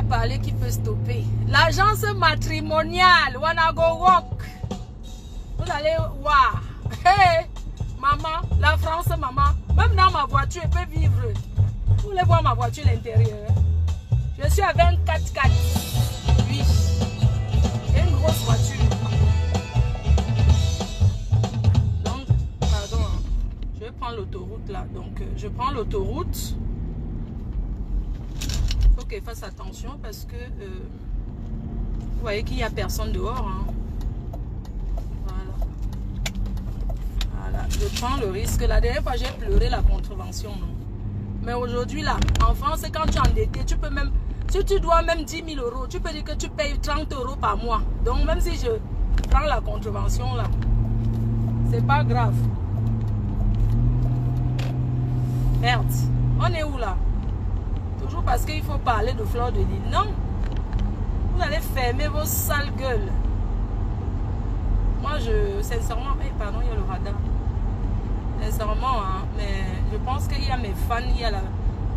parler qui peut stopper. L'agence matrimoniale, Wanna Go Walk. Vous allez voir. Hey, maman, la France, maman. Même dans ma voiture, elle peut vivre. Vous voulez voir ma voiture à l'intérieur? Je suis à 24/4. Oui. J'ai une grosse voiture. Donc, pardon. Je vais prendre l'autoroute là. Donc, je prends l'autoroute. Il faut qu'elle fasse attention parce que vous voyez qu'il n'y a personne dehors. Hein. Voilà. Je prends le risque. La dernière fois, j'ai pleuré la contravention. Non? Mais aujourd'hui, là, en France, quand tu es endetté, tu peux même, si tu dois même 10 000 euros, tu peux dire que tu payes 30 euros par mois. Donc, même si je prends la contravention, là, c'est pas grave. Merde. On est où, là? Toujours parce qu'il faut parler de Fleur de Lys. Non. Vous allez fermer vos sales gueules. Moi, sincèrement, pardon, il y a le radar. Sincèrement, hein, mais je pense qu'il y a mes fans,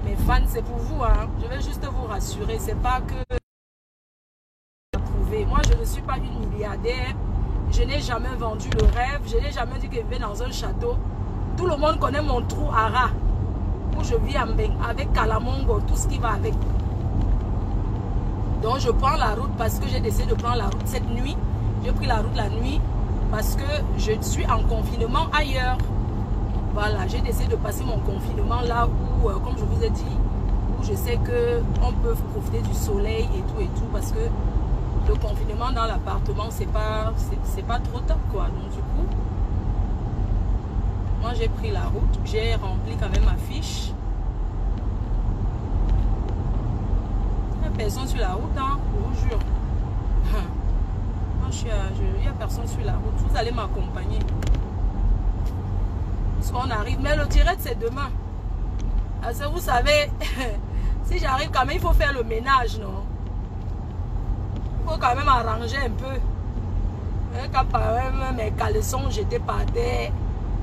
mes fans, c'est pour vous, hein. Je vais juste vous rassurer, c'est pas que prouver. Moi, je ne suis pas une milliardaire, je n'ai jamais vendu le rêve, je n'ai jamais dit que je vais dans un château. Tout le monde connaît mon trou à rat, où je vis en Beng, avec Kalamongo, tout ce qui va avec. Donc, je prends la route parce que j'ai décidé de prendre la route cette nuit. J'ai pris la route la nuit parce que je suis en confinement ailleurs. Voilà, j'ai décidé de passer mon confinement là où, comme je vous ai dit, où je sais qu'on peut profiter du soleil et tout, parce que le confinement dans l'appartement, c'est pas trop top, quoi. Donc du coup, moi j'ai pris la route, j'ai rempli quand même ma fiche. Il n'y a personne sur la route, hein, je vous jure. Il n'y a personne sur la route, vous allez m'accompagner. On arrive, mais le direct c'est demain. Parce que vous savez, si j'arrive quand même, il faut faire le ménage, non? Il faut quand même arranger un peu. Quand par même mes caleçons j'étais par terre,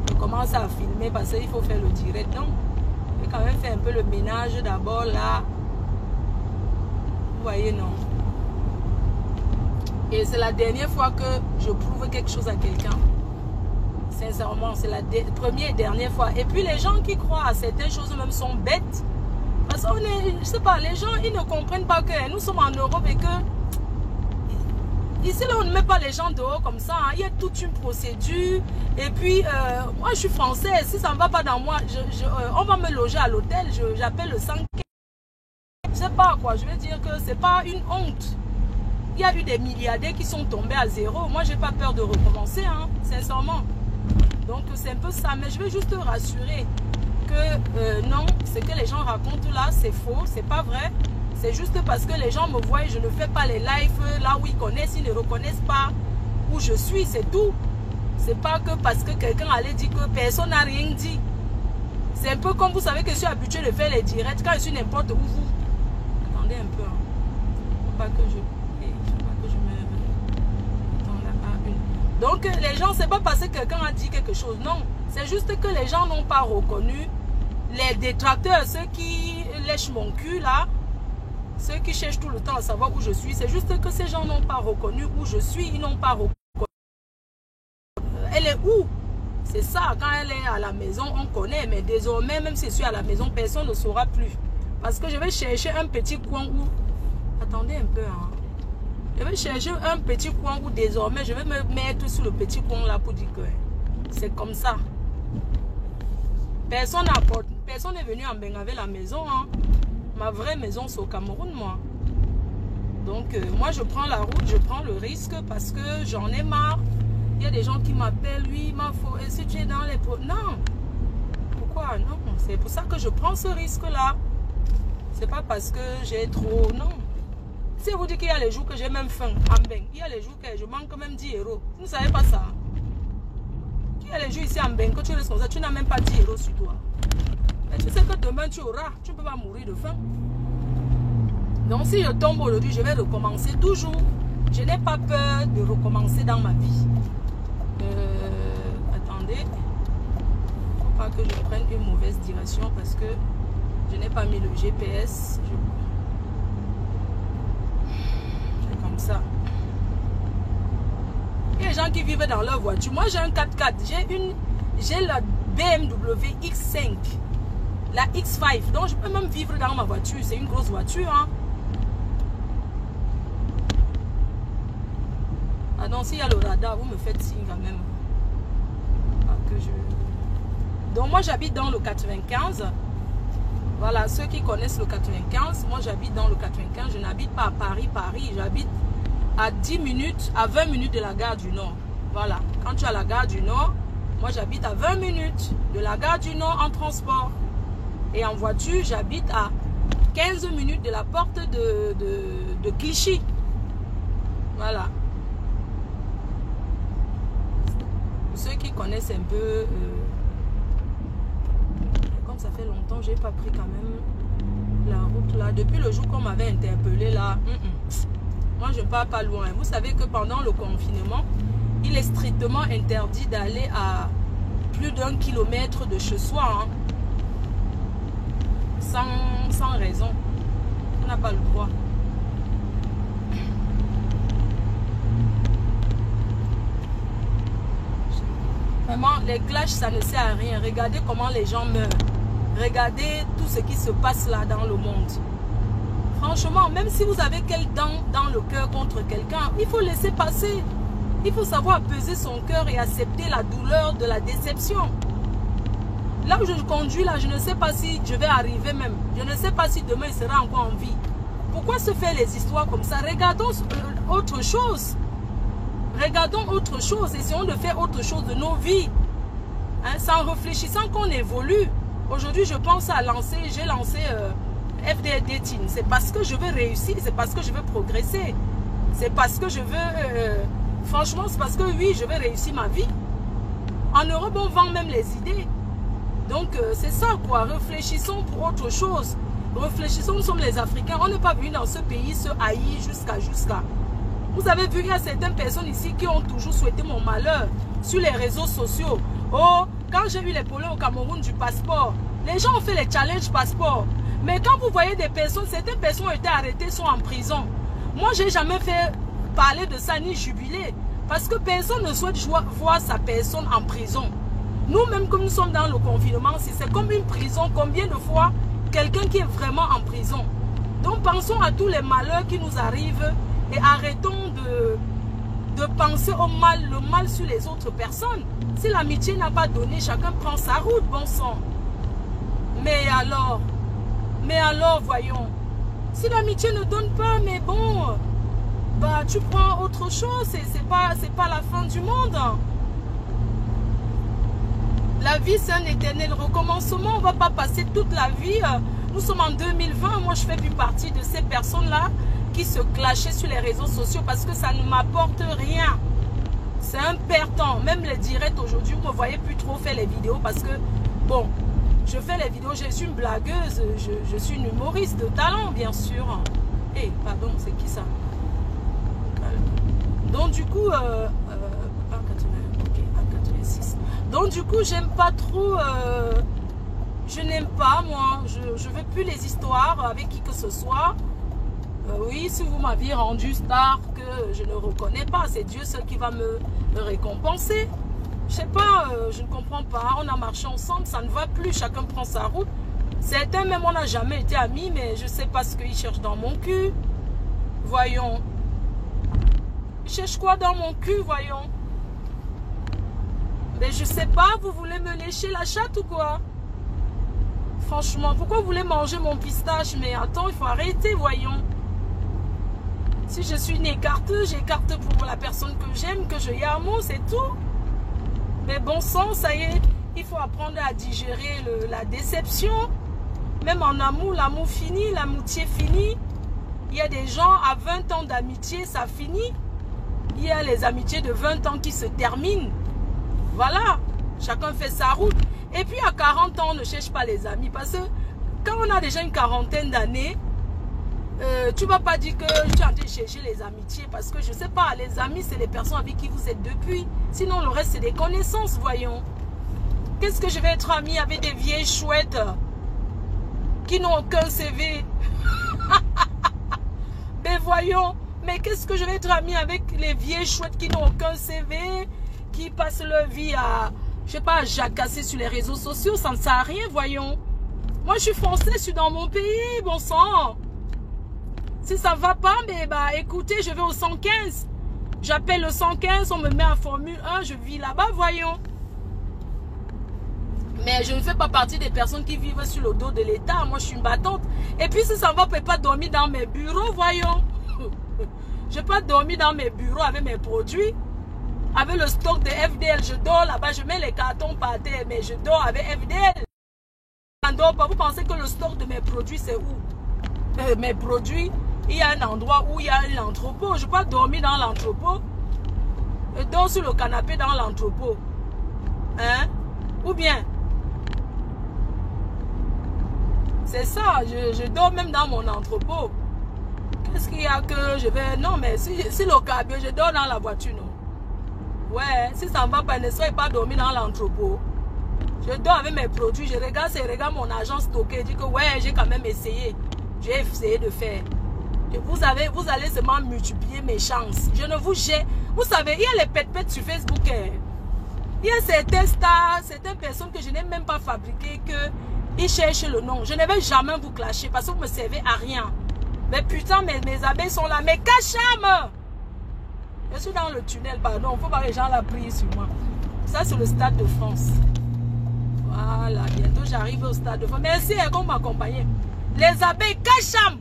je commence à filmer parce qu'il faut faire le direct, non? Il faut quand même faire un peu le ménage d'abord là. Vous voyez, non? Et c'est la dernière fois que je prouve quelque chose à quelqu'un. Sincèrement, c'est la première et dernière fois. Et puis les gens qui croient à certaines choses même sont bêtes. Parce qu'on est, je sais pas, les gens, ils ne comprennent pas que nous sommes en Europe et que ici là on ne met pas les gens dehors comme ça. Hein. Il y a toute une procédure. Et puis, moi je suis française. Si ça ne va pas dans moi, on va me loger à l'hôtel. J'appelle le 5. Je sais pas quoi. Je veux dire que c'est pas une honte. Il y a eu des milliardaires qui sont tombés à zéro. Moi, j'ai pas peur de recommencer, hein, sincèrement. Donc, c'est un peu ça. Mais je veux juste rassurer que non, ce que les gens racontent là, c'est faux, c'est pas vrai. C'est juste parce que les gens me voient et je ne fais pas les lives là où ils connaissent, ils ne reconnaissent pas où je suis, c'est tout. C'est pas que parce que quelqu'un allait dire que personne n'a rien dit. C'est un peu comme vous savez que je suis habitué de faire les directs quand je suis n'importe où. Vous attendez un peu. Hein. Faut pas que je Donc les gens, c'est pas parce que quelqu'un a dit quelque chose, non. C'est juste que les gens n'ont pas reconnu. Les détracteurs, ceux qui lèchent mon cul là, ceux qui cherchent tout le temps à savoir où je suis, c'est juste que ces gens n'ont pas reconnu où je suis, ils n'ont pas reconnu. Elle est où? C'est ça, quand elle est à la maison, on connaît, mais désormais, même si je suis à la maison, personne ne saura plus. Parce que je vais chercher un petit coin où... Attendez un peu, hein. Je vais chercher un petit coin où désormais je vais me mettre sur le petit coin là pour dire que c'est comme ça. Personne n'est venu en Beng avec la maison. Hein. Ma vraie maison c'est au Cameroun, moi. Donc moi je prends la route, je prends le risque parce que j'en ai marre. Il y a des gens qui m'appellent, oui, et si tu es dans les... Non. Pourquoi? Non. C'est pour ça que je prends ce risque là. C'est pas parce que j'ai trop... Non. Si vous dites qu'il y a les jours que j'ai même faim, il y a les jours que je manque même 10 euros. Vous ne savez pas ça. Il y a les jours ici en Beng que tu es responsable, tu n'as même pas 10 euros sur toi. Et tu sais que demain tu auras, tu ne peux pas mourir de faim. Donc si je tombe aujourd'hui, je vais recommencer toujours. Je n'ai pas peur de recommencer dans ma vie. Attendez. Il ne faut pas que je prenne une mauvaise direction parce que je n'ai pas mis le GPS. ça. Il y a des gens qui vivent dans leur voiture. Moi, j'ai un 4x4. J'ai la BMW X5. La X5. Donc, je peux même vivre dans ma voiture. C'est une grosse voiture. Hein. Ah non, s'il y a le radar, vous me faites signe quand même. Ah, que je... Donc, moi, j'habite dans le 95. Voilà, ceux qui connaissent le 95. Moi, j'habite dans le 95. Je n'habite pas à Paris. J'habite à 10 minutes, à 20 minutes de la gare du Nord. Voilà. Quand tu as la gare du Nord, moi, j'habite à 20 minutes de la gare du Nord en transport. Et en voiture, j'habite à 15 minutes de la porte de Clichy. Voilà. Ceux qui connaissent un peu... comme ça fait longtemps, j'ai pas pris quand même la route là. Depuis le jour qu'on m'avait interpellé là, moi je ne pars pas loin. Vous savez que pendant le confinement, il est strictement interdit d'aller à plus d'1 kilomètre de chez soi. Hein. Sans raison. On n'a pas le droit. Vraiment, les clashs, ça ne sert à rien. Regardez comment les gens meurent. Regardez tout ce qui se passe là dans le monde. Franchement, même si vous avez quelle dent dans le cœur contre quelqu'un, il faut laisser passer. Il faut savoir peser son cœur et accepter la douleur de la déception. Là où je conduis, là, je ne sais pas si je vais arriver même. Je ne sais pas si demain il sera encore en vie. Pourquoi se faire les histoires comme ça? Regardons autre chose. Regardons autre chose. Essayons de faire autre chose de nos vies. Hein, sans réfléchissant qu'on évolue. Aujourd'hui, je pense à lancer, j'ai lancé FDD Team. C'est parce que je veux réussir, c'est parce que je veux progresser. C'est parce que je veux... franchement, c'est parce que oui, je veux réussir ma vie. En Europe, on vend même les idées. Donc, c'est ça quoi. Réfléchissons pour autre chose. Réfléchissons, nous sommes les Africains. On n'est pas venu dans ce pays se haïr jusqu'à. Vous avez vu, il y a certaines personnes ici qui ont toujours souhaité mon malheur sur les réseaux sociaux. Oh, quand j'ai eu les problèmes au Cameroun du passeport, les gens ont fait les challenges passeport. Mais quand vous voyez des personnes, certaines personnes ont été arrêtées, sont en prison. Moi, je n'ai jamais fait parler de ça ni jubiler. Parce que personne ne souhaite voir sa personne en prison. Nous-mêmes, comme nous sommes dans le confinement, c'est comme une prison. Combien de fois quelqu'un qui est vraiment en prison? Donc, pensons à tous les malheurs qui nous arrivent et arrêtons de penser au mal, le mal sur les autres personnes. Si l'amitié n'a pas donné, chacun prend sa route, bon sang. Mais alors, voyons. Si l'amitié ne donne pas, mais bon, bah tu prends autre chose, c'est pas la fin du monde. La vie, c'est un éternel recommencement. On ne va pas passer toute la vie. Nous sommes en 2020. Moi, je ne fais plus partie de ces personnes-là qui se clashaient sur les réseaux sociaux parce que ça ne m'apporte rien. C'est un perdant. Même les directs aujourd'hui, vous ne me voyez plus trop faire les vidéos parce que, bon, je fais les vidéos. Je suis une blagueuse. Je suis une humoriste de talent, bien sûr. Eh, pardon, c'est qui ça? Donc, du coup... Donc du coup, j'aime pas trop, je n'aime pas moi, je veux plus les histoires avec qui que ce soit. Oui, si vous m'aviez rendu star que je ne reconnais pas, c'est Dieu seul qui va me récompenser. Je sais pas, je ne comprends pas, on a marché ensemble, ça ne va plus, chacun prend sa route. Certains même on n'a jamais été amis, mais je sais pas ce qu'ils cherchent dans mon cul. Voyons. Ils cherchent quoi dans mon cul, voyons. Mais je sais pas, vous voulez me lécher la chatte ou quoi? Franchement, pourquoi vous voulez manger mon pistache? Mais attends, il faut arrêter, voyons. Si je suis une écarteuse, j'écarte pour la personne que j'aime, que je y a un mot, c'est tout. Mais bon sang, ça y est, il faut apprendre à digérer la déception. Même en amour, l'amour fini, l'amitié finie. Il y a des gens à 20 ans d'amitié, ça finit. Il y a les amitiés de 20 ans qui se terminent. Voilà, chacun fait sa route. Et puis à 40 ans, on ne cherche pas les amis. Parce que quand on a déjà une quarantaine d'années, tu ne vas pas dire que tu es en train de chercher les amitiés. Parce que je ne sais pas, les amis, c'est les personnes avec qui vous êtes depuis. Sinon, le reste, c'est des connaissances, voyons. Qu'est-ce que je vais être ami avec des vieilles chouettes qui n'ont aucun CV? Mais voyons, mais qu'est-ce que je vais être ami avec les vieilles chouettes qui n'ont aucun CV, qui passent leur vie à, je sais pas, à jacasser sur les réseaux sociaux, ça ne sert à rien, voyons. Moi, je suis français, je suis dans mon pays, bon sang. Si ça ne va pas, mais bah, écoutez, je vais au 115. J'appelle le 115, on me met en Formule 1, je vis là-bas, voyons. Mais je ne fais pas partie des personnes qui vivent sur le dos de l'État. Moi, je suis une battante. Et puis, si ça ne va, je ne peux pas dormir dans mes bureaux, voyons. Je ne peux pas dormir dans mes bureaux avec mes produits. Avec le stock de FDL, je dors là-bas, je mets les cartons par terre, mais je dors avec FDL. Vous pensez que le stock de mes produits, c'est où? Mes produits, il y a un endroit où il y a un entrepôt. Je ne peux pas dormir dans l'entrepôt. Je dors sur le canapé dans l'entrepôt. Hein? Ou bien, c'est ça, je dors même dans mon entrepôt. Qu'est-ce qu'il y a que je vais... Non, mais si le cabine, je dors dans la voiture, non? Ouais, si ça ne va pas, ne soyez pas dormir dans l'entrepôt. Je dors avec mes produits, je regarde mon agent stocké, je dis que ouais, j'ai quand même essayé. J'ai essayé de faire. Vous allez seulement multiplier mes chances. Je ne vous jette. Vous savez, il y a les pète-pètes sur Facebook. Il y a certains stars, certaines personnes que je n'ai même pas fabriquées, qu'ils cherchent le nom. Je ne vais jamais vous clasher parce que vous ne me servez à rien. Mais putain, mes abeilles sont là. Mais Kacham! Je suis dans le tunnel, pardon. Il ne faut pas que les gens la prient sur moi. Ça, c'est le Stade de France. Voilà, bientôt j'arrive au Stade de France. Merci qu'on m'accompagne. Les abeilles, Kacham!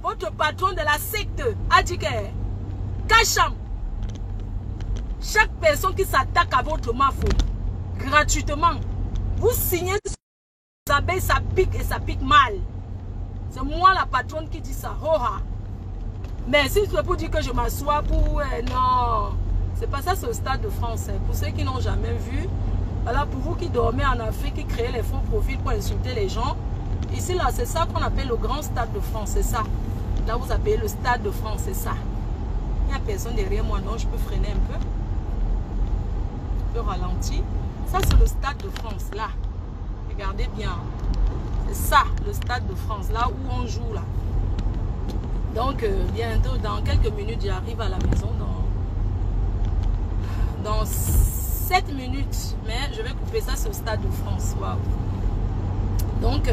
Votre patron de la secte a dit que Kacham! Chaque personne qui s'attaque à votre mafo, gratuitement, vous signez les abeilles, ça pique et ça pique mal. C'est moi la patronne qui dit ça. Hoha. Mais si c'est pour dire que je m'assois pour... non, c'est pas ça, c'est le Stade de France. Pour ceux qui n'ont jamais vu, voilà, pour vous qui dormez en Afrique, qui créez les faux profils pour insulter les gens, ici là, c'est ça qu'on appelle le grand Stade de France, c'est ça. Là, vous appelez le Stade de France, c'est ça. Il n'y a personne derrière moi, non, je peux freiner un peu. Je peux ralentir. Ça, c'est le Stade de France, là. Regardez bien. C'est ça, le Stade de France, là où on joue, là. Donc, bientôt, dans quelques minutes, j'arrive à la maison. Dans 7 minutes. Mais je vais couper ça sur le Stade de France. Waouh. Donc,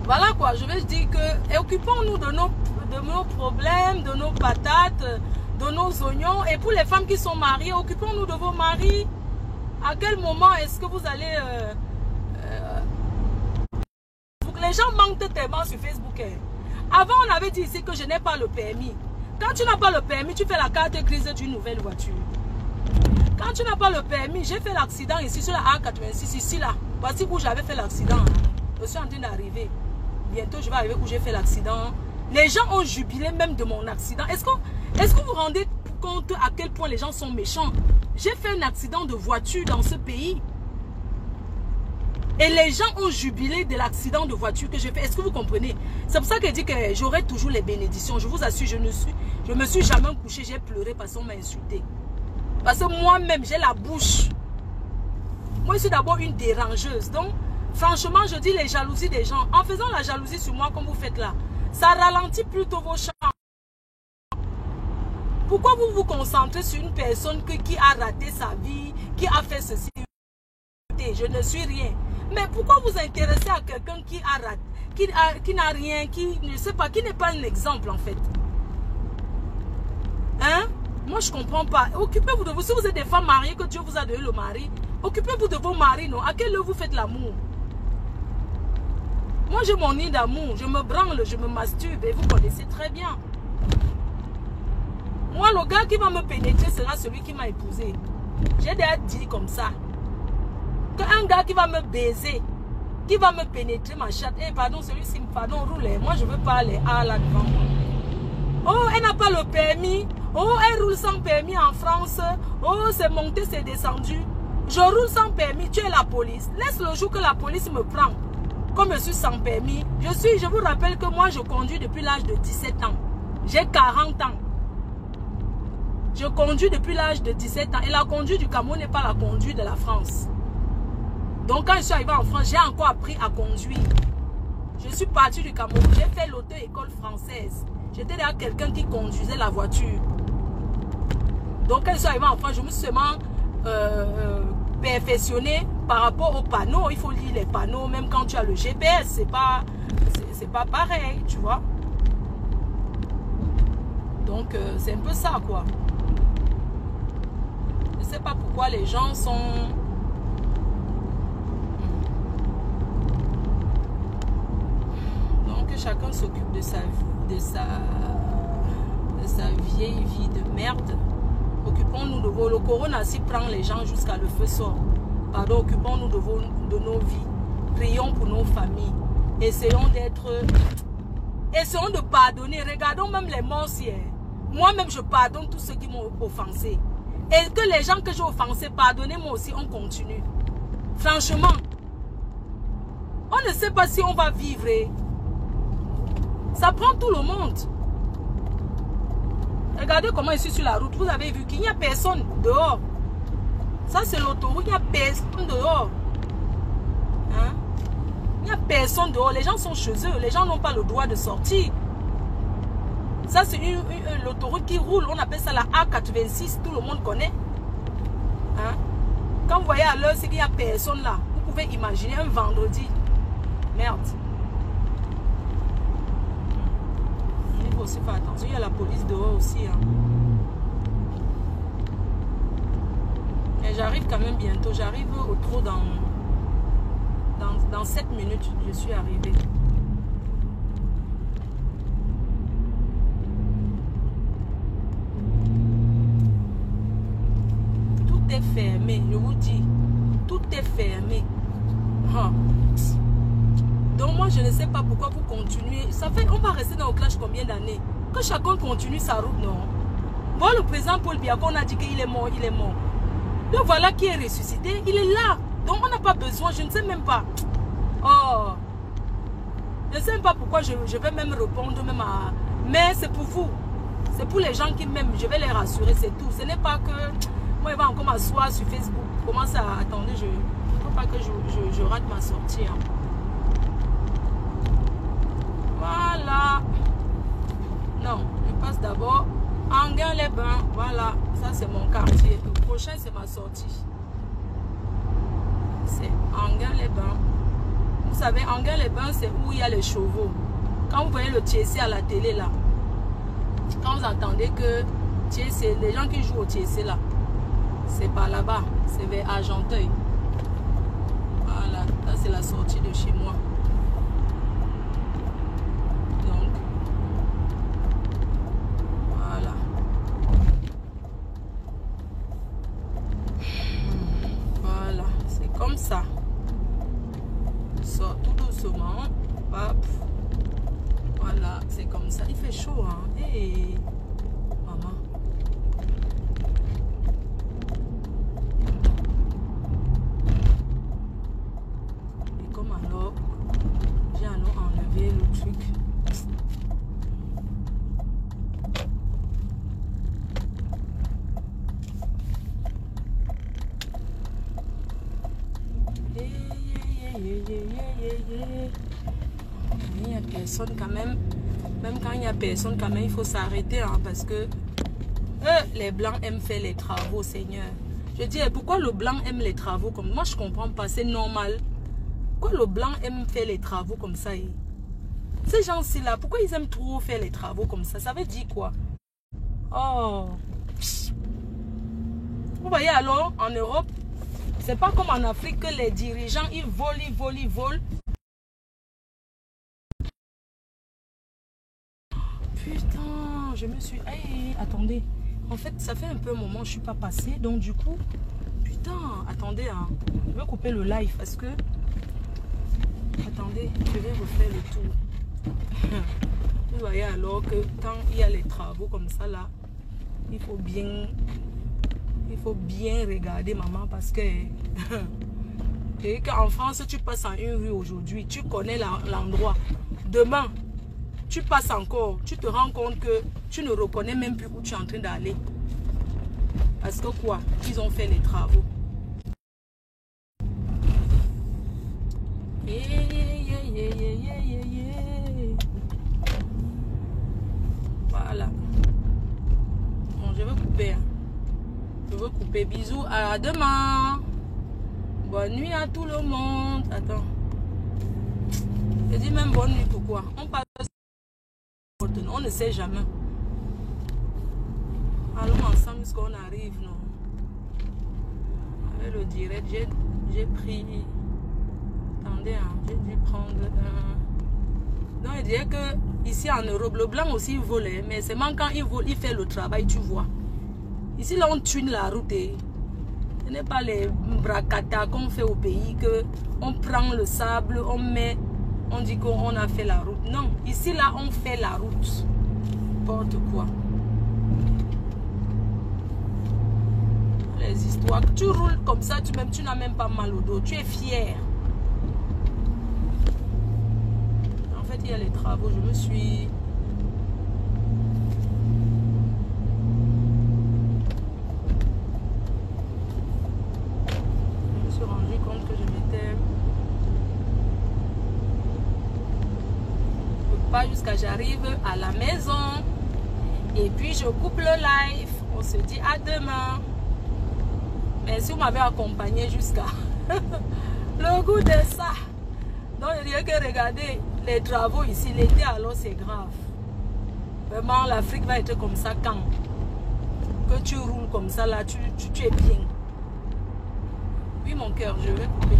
voilà quoi. Je vais dire que... Occupons-nous de nos problèmes, de nos patates, de nos oignons. Et pour les femmes qui sont mariées, occupons-nous de vos maris. À quel moment est-ce que vous allez... les gens manquent tellement sur Facebook. Avant, on avait dit ici que je n'ai pas le permis. Quand tu n'as pas le permis, tu fais la carte grise d'une nouvelle voiture. Quand tu n'as pas le permis, j'ai fait l'accident ici sur la A86, ici là. Voici où j'avais fait l'accident. Je suis en train d'arriver. Bientôt, je vais arriver où j'ai fait l'accident. Les gens ont jubilé même de mon accident. Est-ce que vous vous rendez compte à quel point les gens sont méchants? J'ai fait un accident de voiture dans ce pays. Et les gens ont jubilé de l'accident de voiture que j'ai fait. Est-ce que vous comprenez? C'est pour ça que je dis que j'aurai toujours les bénédictions. Je vous assure, je me suis jamais couché, j'ai pleuré parce qu'on m'a insulté. Parce que moi-même, j'ai la bouche. Moi, je suis d'abord une dérangeuse. Donc, franchement, je dis les jalousies des gens. En faisant la jalousie sur moi, comme vous faites là, ça ralentit plutôt vos chances. Pourquoi vous vous concentrez sur une personne qui a raté sa vie, qui a fait ceci? Je ne suis rien. Mais pourquoi vous intéressez à quelqu'un qui a raté, qui n'a rien, qui ne sait pas, qui n'est pas un exemple en fait? Hein? Moi je ne comprends pas. Occupez-vous de vous. Si vous êtes des femmes mariées, que Dieu vous a donné le mari, occupez-vous de vos maris, non? À quelle heure vous faites l'amour? Moi j'ai mon nid d'amour. Je me branle, je me masturbe et vous connaissez très bien. Moi le gars qui va me pénétrer sera celui qui m'a épousé. J'ai déjà dit comme ça. Un gars qui va me baiser, qui va me pénétrer ma chatte. Eh, pardon, celui-ci, pardon, roule. Moi, je veux pas les A là devant moi. Oh, elle n'a pas le permis. Oh, elle roule sans permis en France. Oh, c'est monté, c'est descendu. Je roule sans permis, tu es la police. Laisse le jour que la police me prend. Comme je suis sans permis, je vous rappelle que moi, je conduis depuis l'âge de 17 ans. J'ai 40 ans. Je conduis depuis l'âge de 17 ans. Et la conduite du Cameroun n'est pas la conduite de la France. Donc quand je suis arrivé en France, j'ai encore appris à conduire. Je suis partie du Cameroun. J'ai fait l'auto-école française. J'étais derrière quelqu'un qui conduisait la voiture. Donc, quand je suis arrivée en France, je me suis seulement perfectionné par rapport aux panneaux. Il faut lire les panneaux, même quand tu as le GPS, c'est pas pareil, tu vois. Donc, c'est un peu ça, quoi. Je sais pas pourquoi les gens sont... Donc, chacun s'occupe de sa vieille vie de merde. Occupons-nous de vos... Le corona s'y prend les gens jusqu'à le feu sort. Pardon, occupons-nous de nos vies. Prions pour nos familles. Essayons de pardonner. Regardons même les morts. Moi-même, je pardonne tous ceux qui m'ont offensé. Et que les gens que j'ai offensés, pardonnez-moi aussi, on continue. Franchement, on ne sait pas si on va vivre. Ça prend tout le monde. Regardez comment je suis sur la route. Vous avez vu qu'il n'y a personne dehors. Ça, c'est l'autoroute. Il n'y a personne dehors. Hein? Il n'y a personne dehors. Les gens sont chez eux. Les gens n'ont pas le droit de sortir. Ça, c'est l'autoroute qui roule. On appelle ça la A86. Tout le monde connaît. Hein? Quand vous voyez à l'heure, c'est qu'il n'y a personne là. Vous pouvez imaginer un vendredi. Merde. Il faut aussi faire attention. Il y a la police dehors aussi. Hein. Et j'arrive quand même bientôt. J'arrive au trot dans 7 minutes. Je suis arrivée. Tout est fermé. Je vous dis. Tout est fermé. Hein. Donc moi, je ne sais pas pourquoi vous continuez. Ça fait, on va rester dans le clash combien d'années? Que chacun continue sa route, non? Voilà le président Paul Biya, on a dit qu'il est mort, il est mort. Le voilà qui est ressuscité, il est là. Donc on n'a pas besoin, je ne sais même pas. Oh, je ne sais même pas pourquoi je vais même répondre même à... Mais c'est pour vous. C'est pour les gens qui m'aiment, je vais les rassurer, c'est tout. Ce n'est pas que... Moi, il va encore m'asseoir sur Facebook. Comment ça? Attendez, je ne faut pas que je rate ma sortie. Hein. Voilà. Non, je passe d'abord Anguin-les-Bains. Voilà, ça c'est mon quartier. Le prochain c'est ma sortie. C'est Anguin-les-Bains. Vous savez, Anguin-les-Bains c'est où il y a les chevaux. Quand vous voyez le TSC à la télé là, quand vous entendez que TSC, les gens qui jouent au TSC là, c'est par là-bas, c'est vers Argenteuil. Voilà, là c'est la sortie de chez moi. Comme ça. Sors tout doucement. Hop. Voilà, c'est comme ça. Il fait chaud, hein. Hey, maman. Et comme alors, j'ai enlevé le truc. Il n'y a personne quand même. Même quand il n'y a personne quand même, il faut s'arrêter hein, parce que les blancs aiment faire les travaux, Seigneur. Je dis, pourquoi le blanc aime les travaux comme moi? Je comprends pas, c'est normal. Pourquoi le blanc aime faire les travaux comme ça? Ces gens-ci là, pourquoi ils aiment trop faire les travaux comme ça? Ça veut dire quoi? Oh. Vous voyez alors, en Europe, c'est pas comme en Afrique que les dirigeants, ils volent. Putain, je me suis... Hey, attendez. En fait, ça fait un peu un moment que je suis pas passée. Donc, du coup... Putain, attendez. Hein. Je vais couper le live parce que... Attendez, je vais refaire le tour. Vous voyez alors que quand il y a les travaux comme ça, là, il faut bien regarder, maman, parce que... Et qu'en France, tu passes en une rue aujourd'hui, tu connais l'endroit. Demain... Tu passes encore, tu te rends compte que tu ne reconnais même plus où tu es en train d'aller. Parce que quoi? Ils ont fait les travaux. yeah, yeah, yeah. Voilà. Bon, je vais couper. Je veux couper. Bisous. À demain. Bonne nuit à tout le monde. Attends. Je dis même bonne nuit, pourquoi? On passe. On ne sait jamais. Allons ensemble jusqu'on arrive, non? Avec le direct, j'ai pris. Attendez, hein, j'ai dû prendre un. Donc, il dirait que ici en Europe, le blanc aussi il volait, mais c'est même quand il vole, il fait le travail, tu vois. Ici, là, on tune la route. Et ce n'est pas les bracata qu'on fait au pays, que on prend le sable, on met, on dit qu'on a fait la route. Non, ici, là, on fait la route. N'importe quoi. Les histoires. Tu roules comme ça, tu n'as même pas mal au dos. Tu es fier. En fait, il y a les travaux. Je me suis rendu compte que je m'étais pas jusqu'à j'arrive à la maison et puis je coupe le live. On se dit à demain. Merci, vous m'avez accompagné jusqu'à le goût de ça. Donc il n'y a que regarder les travaux ici l'été, alors c'est grave. Vraiment l'Afrique va être comme ça quand que tu roules comme ça là, tu es bien. Oui mon cœur, je vais couper.